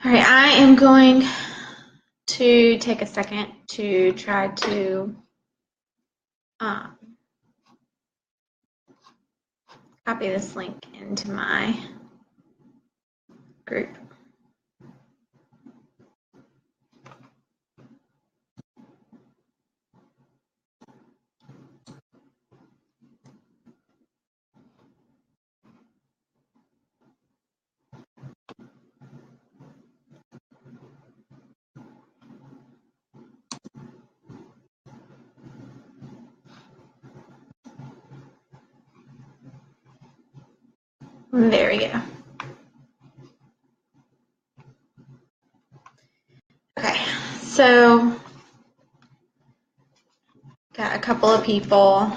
All right, I am going to take a second to try to um, copy this link into my group. There we go. Okay, so got a couple of people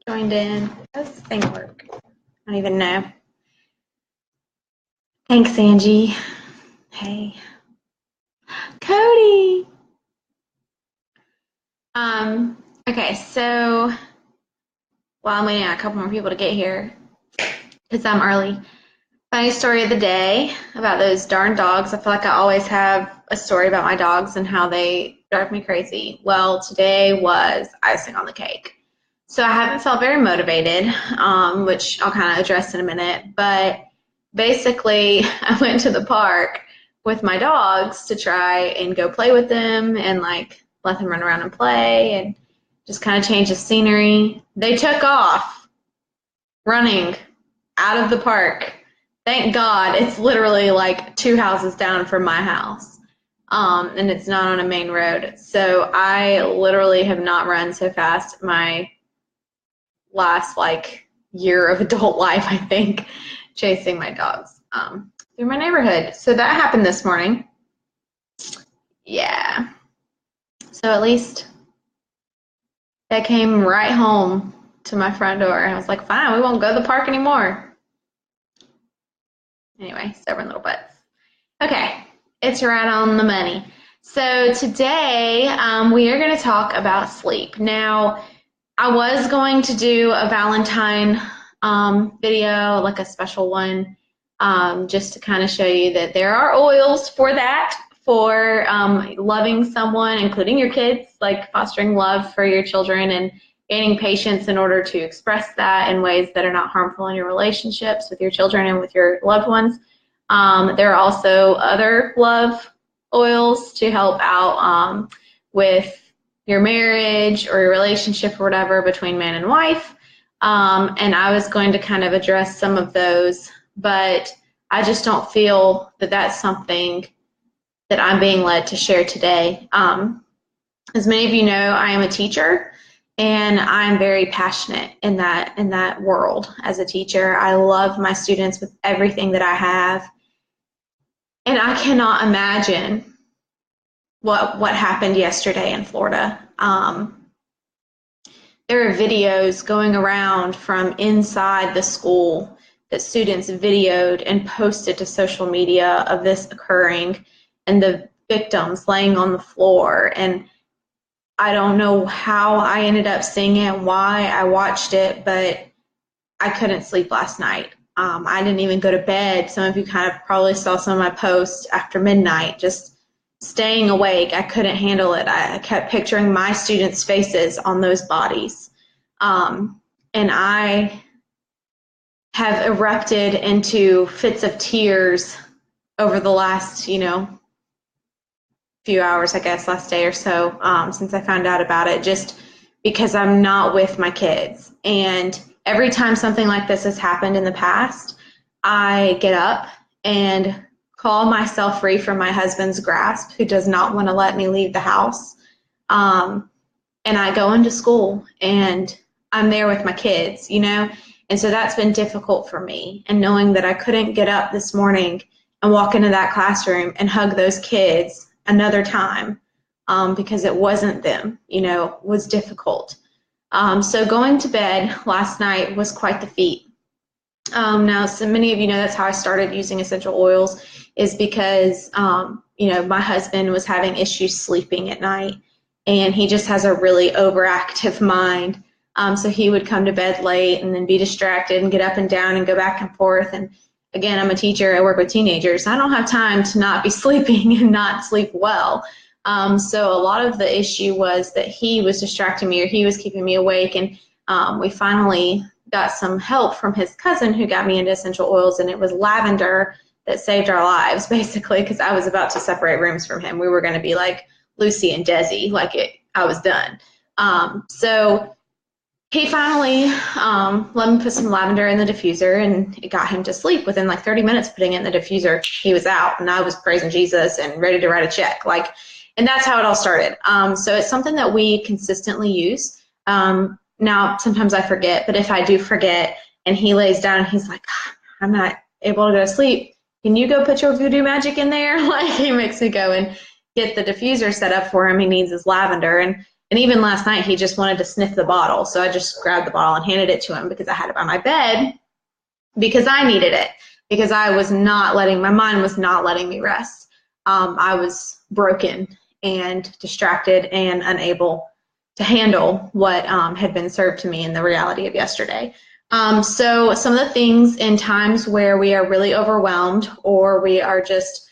joined in. How does this thing work? I don't even know. Thanks, Angie. Hey. Cody. Okay, so while I'm waiting on a couple more people to get here, because I'm early. Funny story of the day about those darn dogs. I feel like I always have a story about my dogs and how they drive me crazy. Well, today was icing on the cake. So I haven't felt very motivated, which I'll kind of address in a minute. But basically, I went to the park with my dogs to try and go play with them and like let them run around and play and just kind of change the scenery. They took off running out of the park. Thank God it's literally like 2 houses down from my house, and it's not on a main road. So I literally have not run so fast my last like year of adult life, I think, chasing my dogs through my neighborhood. So that happened this morning. Yeah. So at least that came right home to my front door. I was like, fine, we won't go to the park anymore. Anyway, stubborn little butts. Okay, it's right on the money. So today we are going to talk about sleep. Now, I was going to do a Valentine video, like a special one, just to kind of show you that there are oils for that, for loving someone, including your kids, like fostering love for your children and gaining patience in order to express that in ways that are not harmful in your relationships with your children and with your loved ones. There are also other love oils to help out with your marriage or your relationship or whatever between man and wife. And I was going to kind of address some of those, but I just don't feel that that's something that I'm being led to share today. As many of you know, I am a teacher. And I'm very passionate in that world as a teacher. I love my students with everything that I have. And I cannot imagine what happened yesterday in Florida. There are videos going around from inside the school that students videoed and posted to social media of this occurring and the victims laying on the floor. And I don't know how I ended up seeing it and why I watched it, but I couldn't sleep last night. I didn't even go to bed. Some of you kind of probably saw some of my posts after midnight, just staying awake. I couldn't handle it. I kept picturing my students' faces on those bodies. And I have erupted into fits of tears over the last, few hours, I guess, last day or so, since I found out about it, just because I'm not with my kids. And every time something like this has happened in the past, I get up and call myself free from my husband's grasp, who does not want to let me leave the house. And I go into school and I'm there with my kids, and so that's been difficult for me. And knowing that I couldn't get up this morning and walk into that classroom and hug those kids another time because it wasn't them, was difficult. So going to bed last night was quite the feat. Now, so many of you know that's how I started using essential oils, is because, my husband was having issues sleeping at night, and he just has a really overactive mind. So he would come to bed late and then be distracted and get up and down and go back and forth. And again, I'm a teacher, I work with teenagers. I don't have time to not be sleeping and not sleep well. So a lot of the issue was that he was distracting me or he was keeping me awake. And we finally got some help from his cousin who got me into essential oils, and it was lavender that saved our lives, basically, because I was about to separate rooms from him. We were going to be like Lucy and Desi, I was done. So he finally let me put some lavender in the diffuser, and it got him to sleep. Within like 30 minutes putting it in the diffuser, he was out, and I was praising Jesus and ready to write a check. And that's how it all started. So it's something that we consistently use. Now, sometimes I forget, but if I do forget and he lays down and he's like, I'm not able to go to sleep, can you go put your voodoo magic in there? He makes me go and get the diffuser set up for him. He needs his lavender. And even last night, he just wanted to sniff the bottle. So I just grabbed the bottle and handed it to him because I had it by my bed because I needed it, because I was not letting, my mind was not letting me rest. I was broken and distracted and unable to handle what had been served to me in the reality of yesterday. So some of the things in times where we are really overwhelmed or we are just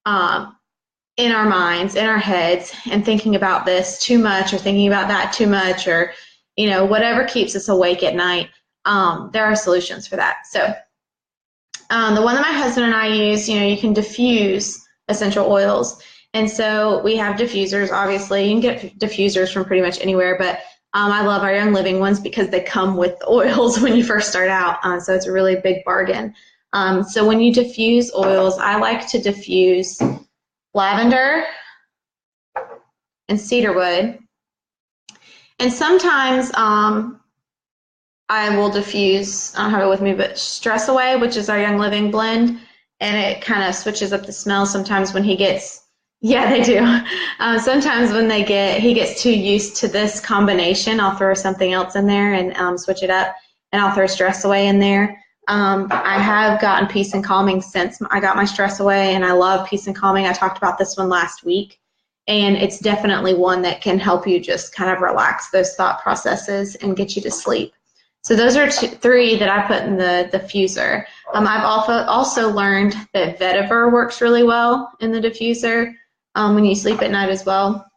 in our minds, in our heads, and thinking about this too much or thinking about that too much, or whatever keeps us awake at night, there are solutions for that. So the one that my husband and I use, you can diffuse essential oils. And so we have diffusers, obviously. You can get diffusers from pretty much anywhere, but I love our Young Living ones because they come with the oils when you first start out, so it's a really big bargain. So when you diffuse oils, I like to diffuse lavender and cedarwood. And sometimes I will diffuse, I don't have it with me, but Stress Away, which is our Young Living blend, and it kind of switches up the smell sometimes when he gets, yeah, they do. Sometimes when he gets too used to this combination, I'll throw something else in there and switch it up, and I'll throw Stress Away in there. I have gotten Peace and Calming since I got my Stress Away, and I love Peace and Calming. I talked about this one last week, and it's definitely one that can help you just kind of relax those thought processes and get you to sleep. So those are three that I put in the diffuser. I've also learned that vetiver works really well in the diffuser when you sleep at night as well.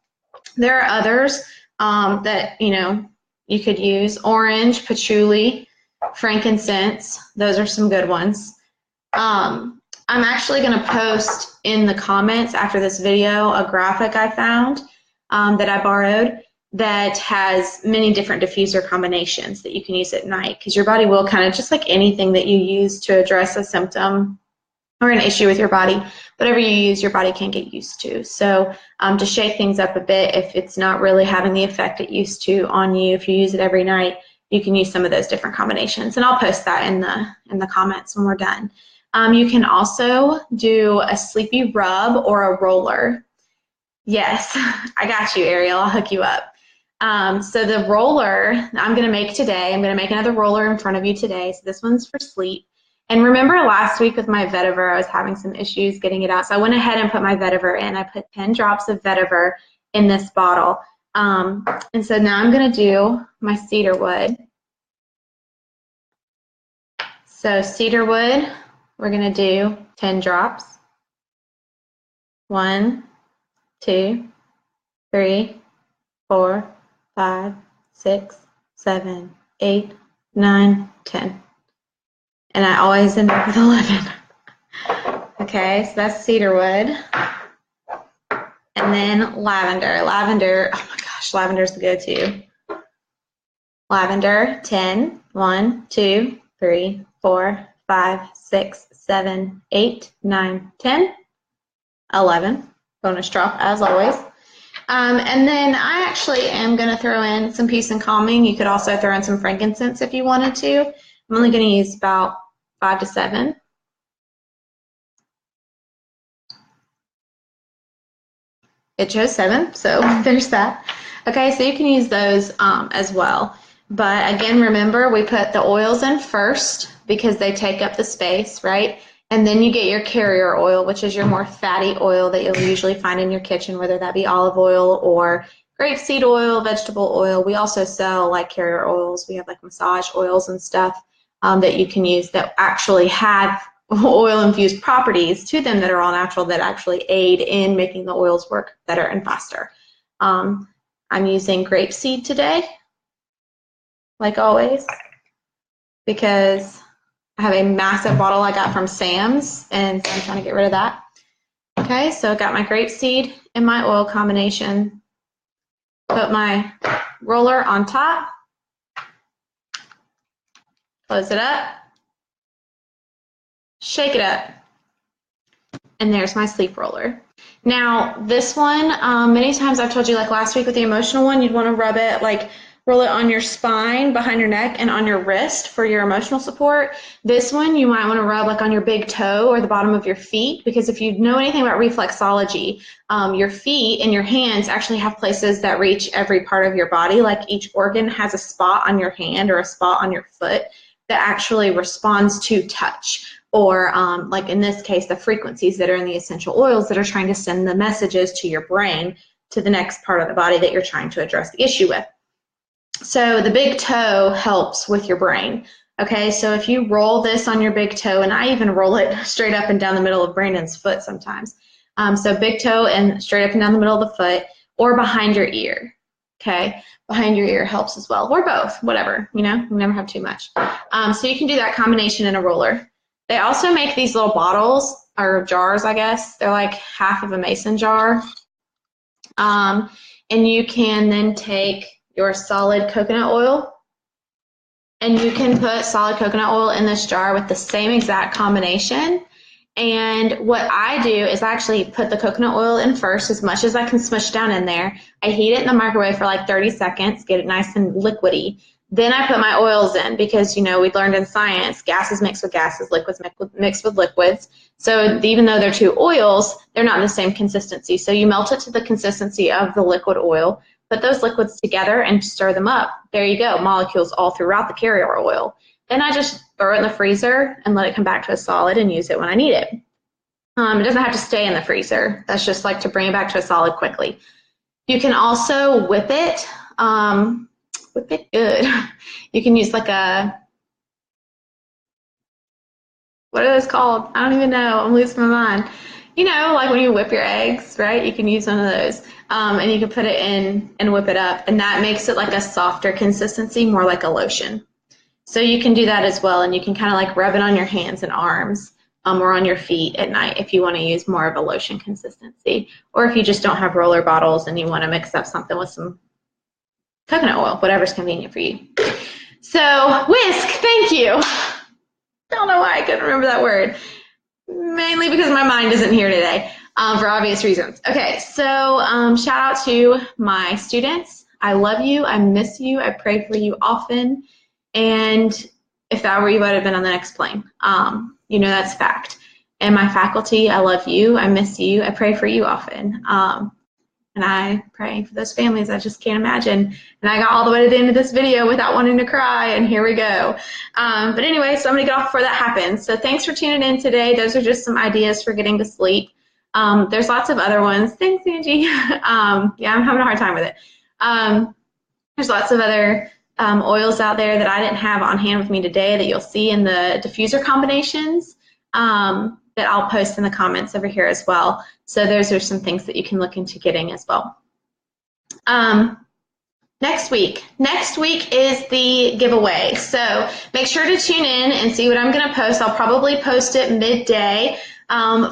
There are others that you could use: orange, patchouli, frankincense. Those are some good ones. I'm actually going to post in the comments after this video a graphic I found that I borrowed that has many different diffuser combinations that you can use at night, because your body will kind of, just like anything that you use to address a symptom or an issue with your body, whatever you use, your body can get used to. So to shake things up a bit, if it's not really having the effect it used to on you, if you use it every night, you can use some of those different combinations. And I'll post that in the comments when we're done. You can also do a sleepy rub or a roller. Yes, I got you, Ariel. I'll hook you up. So the roller I'm going to make today, I'm going to make another roller in front of you today. So this one's for sleep. And remember last week with my vetiver, I was having some issues getting it out. So I went ahead and put my vetiver in. I put 10 drops of vetiver in this bottle. And so now I'm going to do my cedarwood. So cedarwood, we're going to do 10 drops. 1, 2, 3, 4, 5, 6, 7, 8, 9, 10. And I always end up with 11. Okay, so that's cedarwood. And then lavender. Lavender, oh my gosh, lavender's the go-to. Lavender, 10. 1, 2, 3, 4, 5, 6, 7, 8, 9, 10, 11. Bonus drop, as always. And then I actually am going to throw in some Peace and Calming. You could also throw in some frankincense if you wanted to. I'm only going to use about 5 to 7. It chose 7, so there's that. Okay, so you can use those as well. But again, remember, we put the oils in first because they take up the space, right? And then you get your carrier oil, which is your more fatty oil that you'll usually find in your kitchen, whether that be olive oil or grapeseed oil, vegetable oil. We also sell like carrier oils. We have like massage oils and stuff that you can use that actually have oil-infused properties to them that are all natural that actually aid in making the oils work better and faster. I'm using grapeseed today, like always, because I have a massive bottle I got from Sam's, and so I'm trying to get rid of that. Okay, so I got my grapeseed and my oil combination. Put my roller on top. Close it up. Shake it up. And there's my sleep roller. Now, this one, many times I've told you, like last week with the emotional one, you'd want to rub it, like roll it on your spine, behind your neck, and on your wrist for your emotional support. This one, you might want to rub like on your big toe or the bottom of your feet, because if you know anything about reflexology, your feet and your hands actually have places that reach every part of your body. Like each organ has a spot on your hand or a spot on your foot that actually responds to touch. Or like in this case, the frequencies that are in the essential oils that are trying to send the messages to your brain to the next part of the body that you're trying to address the issue with. So the big toe helps with your brain. Okay, so if you roll this on your big toe, and I even roll it straight up and down the middle of Brandon's foot sometimes. So big toe and straight up and down the middle of the foot, or behind your ear. Okay, behind your ear helps as well, or both, whatever, you know, you never have too much. So you can do that combination in a roller. They also make these little bottles, or jars, I guess. They're like half of a mason jar. And you can then take your solid coconut oil, and you can put solid coconut oil in this jar with the same exact combination. And what I do is I actually put the coconut oil in first, as much as I can smush down in there. I heat it in the microwave for like 30 seconds, get it nice and liquidy. Then I put my oils in, because, you know, we learned in science, gases mix with gases, liquids mix with liquids. So even though they're two oils, they're not in the same consistency. So you melt it to the consistency of the liquid oil, put those liquids together and stir them up. There you go, molecules all throughout the carrier oil. Then I just throw it in the freezer and let it come back to a solid and use it when I need it. It doesn't have to stay in the freezer. That's just like to bring it back to a solid quickly. You can also whip it. Whip it good. You can use like a, what are those called? I don't even know. I'm losing my mind. You know, like when you whip your eggs, right? You can use one of those. And you can put it in and whip it up. And that makes it like a softer consistency, more like a lotion. So you can do that as well. And you can kind of like rub it on your hands and arms or on your feet at night if you want to use more of a lotion consistency. Or if you just don't have roller bottles and you want to mix up something with some coconut oil, whatever's convenient for you. So whisk, thank you. Don't know why I couldn't remember that word. Mainly because my mind isn't here today for obvious reasons. Okay, so shout out to my students. I love you. I miss you. I pray for you often. And if that were you, I'd have been on the next plane. You know, that's fact. And my faculty, I love you. I miss you. I pray for you often. And I'm praying for those families I just can't imagine. And I got all the way to the end of this video without wanting to cry, and here we go. But anyway, so I'm going to get off before that happens. So thanks for tuning in today. Those are just some ideas for getting to sleep. There's lots of other ones. Thanks, Angie. Yeah, I'm having a hard time with it. There's lots of other oils out there that I didn't have on hand with me today that you'll see in the diffuser combinations. That I'll post in the comments over here as well. So those are some things that you can look into getting as well. Next week is the giveaway. So make sure to tune in and see what I'm going to post. I'll probably post it midday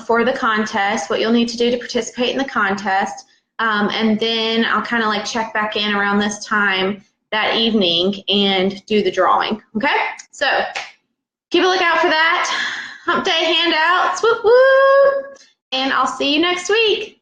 for the contest, what you'll need to do to participate in the contest. And then I'll kind of like check back in around this time that evening and do the drawing. Okay? So keep a lookout for that. Hump Day handouts, whoop whoop, and I'll see you next week.